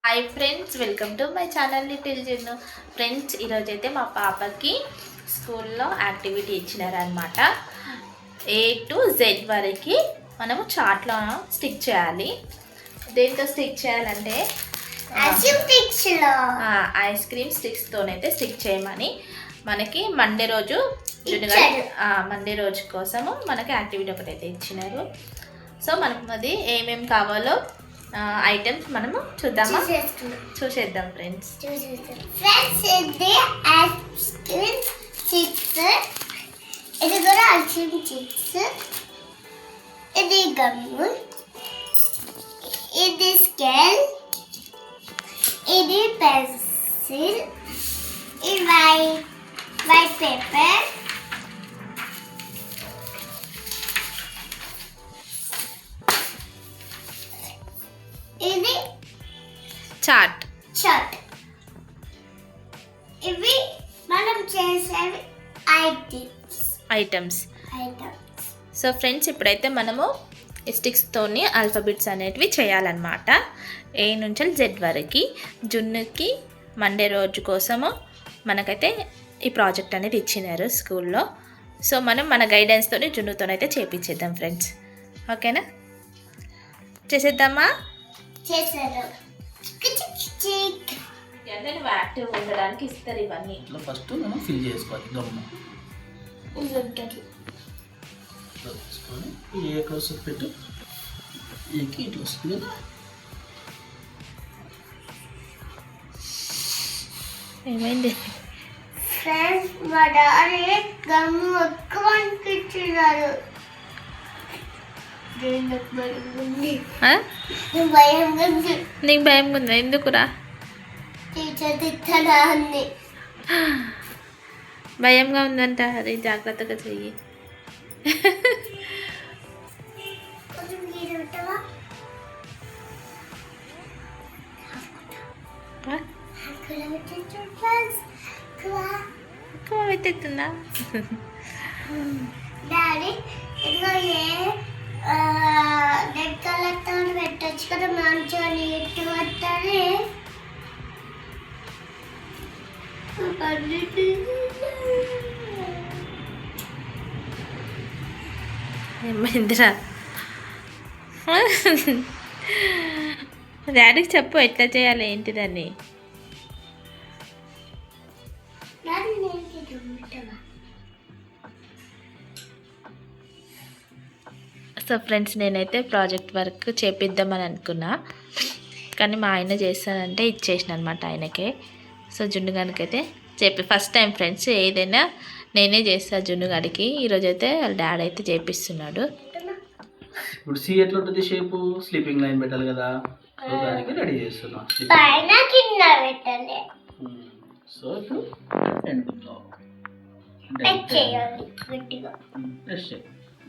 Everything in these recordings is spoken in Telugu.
Hi friends, welcome to my channel little జున్ను. ఫ్రెండ్స్, ఈరోజైతే మా పాపకి స్కూల్లో యాక్టివిటీ ఇచ్చినారనమాట. A to Z వరకు మనము చార్ట్లో స్టిక్ చేయాలి. దేంతో స్టిక్ చేయాలంటే ఐస్ క్రీమ్ స్టిక్స్తోనైతే స్టిక్ చేయమని మనకి మండే రోజు మండే రోజు కోసము మనకి యాక్టివిటీ ఒకటైతే ఇచ్చినారు. సో మనకు అది ఏమేమి కావాలో ఐటమ్స్ మనము చూసేద్దాం ఫ్రెండ్స్. ఇది ఐస్ క్రీమ్ చిప్స్, ఇది కూడా ఐస్ క్రీమ్ చిప్స్, ఇది గమ్ము, ఇది స్కేల్, ఇది పెన్సిల్, ఇది వైట్ పేపర్, ఇది చార్ట్. ఇవి మనం చేసేవి ఐటమ్స్. సో ఫ్రెండ్స్, ఇప్పుడైతే మనము స్టిక్స్తోని ఆల్ఫాబెట్స్ అనేటివి చేయాలన్నమాట. A నుంచి Z వరకు. జున్నుకి మండే రోజు కోసము మనకైతే ఈ ప్రాజెక్ట్ అనేది ఇచ్చినారు స్కూల్లో. సో మనం మన గైడెన్స్తోని జున్నుతోనైతే చేయించేద్దాం ఫ్రెండ్స్. ఓకేనా, చేసేద్దామా? యాక్టివ్ ఉండడానికి ఇస్తారు ఇవన్నీ. ఫస్ట్ మనం ఫిల్ చేసుకోవాలి. గమ్ము ఏ క్లాస్ పెట్టు, ఏకి ఇట్లా వస్తుంది కదా. ఏమైంది ఫ్రెండ్స్, మా డాడీ గమ్ము ఎక్కువ అనిపించినారు. నీకు భయం ఉందా? ఎందుకురా? భయంగా ఉందంట. అది జాగ్రత్తగా చెయ్యి. ఎత్తుందా డాడీ? రెడ్ కలర్తో పెట్టచ్చు కదా, మంచిగా నీట్ పట్టాలి. ఏమైందిరా? డాడీకి చెప్పు ఎట్లా చేయాలి ఏంటిదని. సో ఫ్రెండ్స్, నేనైతే ప్రాజెక్ట్ వర్క్ చేపిద్దామని అనుకున్నా, కానీ మా ఆయన చేస్తానంటే ఇచ్చేసిన అనమాట ఆయనకే. సో జున్నుగాడికైతే ఫస్ట్ టైం ఫ్రెండ్స్, ఏదైనా నేనే చేస్తాను జున్నుగాడికి. ఈరోజైతే వాళ్ళ డాడీ అయితే చేపిస్తున్నాడు. ఇప్పుడు సి ఎట్లా ఉంటుంది షేపు? స్లీపింగ్ లైన్ పెట్టాలి కదా, సో దానికి రెడీ చేస్తున్నాం. సో ఇప్పుడు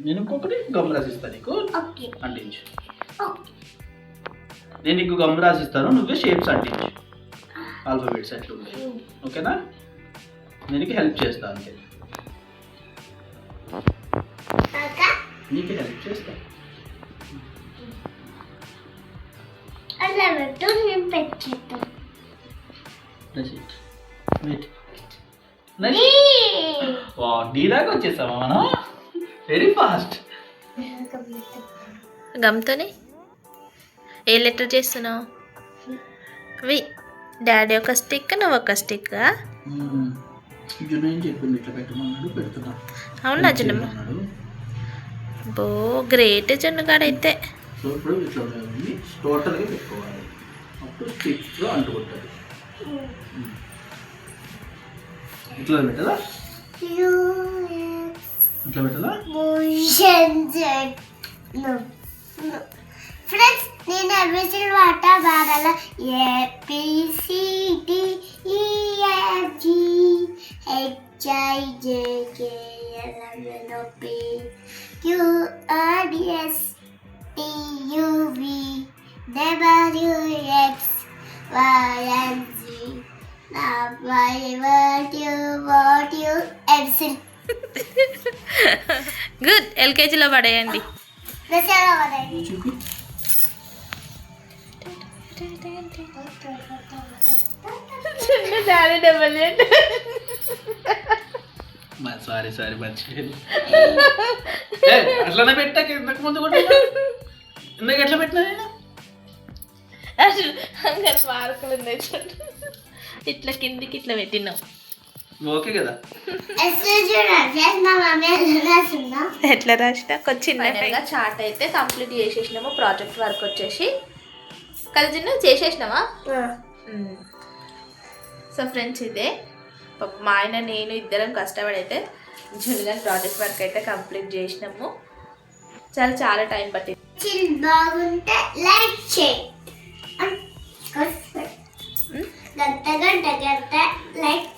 నేను ఇంకొకటి గమ్ రాసిస్తాను నీకు, అంటించు. నేను నీకు గమ్ రాసిస్తాను, నువ్వే షేప్స్ అంటించు. ఆల్ఫాబెట్స్ ఎట్లా ఉంటాయి, ఓకేనా? నేను నీకు హెల్ప్ చేస్తాను, అంతే. నీకు హెల్ప్ చేస్తాను. నీ దాకా వచ్చేసామా మనం? Very fast. గమ్తోనే ఏ లెటర్ చేస్తున్నావు? డాడీ ఒక స్టిక్, నువ్వు ఒక స్టిక్. అవునా జున్ను? బో గ్రేట్ జున్నుగాడైతే. టోటల్గా పెట్టుకోవాలి. అప్పుడు స్టిక్స్లో అంటుకుంటుంది. ఇట్లా పెట్టదా? ఇట్లా పెట్టదా? ఫ్రెండ్స్, నేను అభిజిల్ వాట వాడాల. గుడ్. ఎల్కేజీలో పడేయండి. చూపి. డాడీ డబల్ సారీ మర్చిపోయింది. అట్లానే పెట్టాక ఇంతకు ముందు కూడా ఇందాక ఎట్లా పెట్టినా నేను అంగన్ మార్కులు ఉన్నాయి చూడు. ఇట్లా కిందికి ఇట్లా పెట్టినాం. ఓకే కదా. ఎట్లా రాసినా కొంచెం చార్ట్ అయితే కంప్లీట్ చేసేసినాము. ప్రాజెక్ట్ వర్క్ వచ్చేసి కలిసి చేసేసినావా? సో ఫ్రెండ్స్ ఇదే మా ఆయన నేను ఇద్దరం కష్టపడి అయితే జున్నుగాని ప్రాజెక్ట్ వర్క్ అయితే కంప్లీట్ చేసినాము. చాలా టైం పట్టింది. బాగుంటే లైక్ చేయండి. గంట లైక్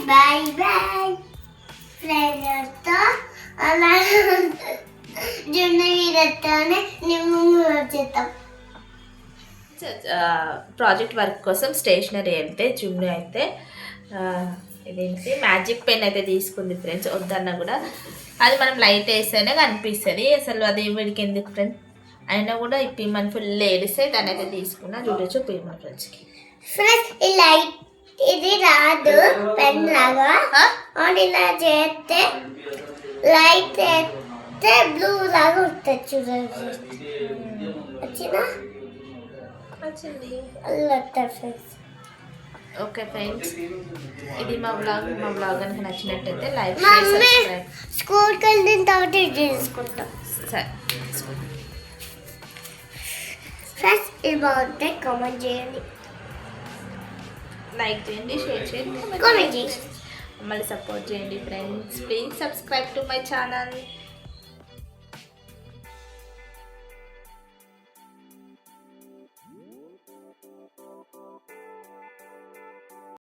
బాయ్ ఫ్రెండ్స్తో అలా జున్ను వీరతోనే మేము చేద్దాం. ప్రాజెక్ట్ వర్క్ కోసం స్టేషనరీ అయితే జున్ను అయితే ఇదేంటి మ్యాజిక్ పెన్ అయితే తీసుకుంది ఫ్రెండ్స్. వద్దన్నా కూడా అది మనం లైట్ వేస్తేనే కనిపిస్తుంది. అసలు అది వీడికి ఎందుకు ఫ్రెండ్స్ అయినా కూడా ఇప్పమని ఫుల్ ఏడిస్తే దాన్ని అయితే తీసుకున్నా. చూడొచ్చు ఇప్పమని ఫ్రెండ్స్కి. ఫ్రెండ్స్ ఈ లైట్ ఇది రాదు పెన్ లాగా. ఇలా చేస్తే లైట్ వేస్తే బ్లూ లాగా వస్తుంది చూడండి. వచ్చిందా? వచ్చింది. అలా ఫ్రెండ్స్. ఓకే ఫ్రెండ్స్ ఇది మా బ్లాగ్ కనుక నచ్చినట్టయితే లైక్ మమ్మీ స్కూల్కి వెళ్ళిన తర్వాత ఇది చేసుకుంటాం. సరే ఫ్రెండ్స్ ఇది బాగుంటే కామెంట్ చేయండి, లైక్ చేయండి, షేర్ చేయండి, కామెంట్ చేయండి. మళ్ళీ సపోర్ట్ చేయండి friends. Please subscribe to my channel.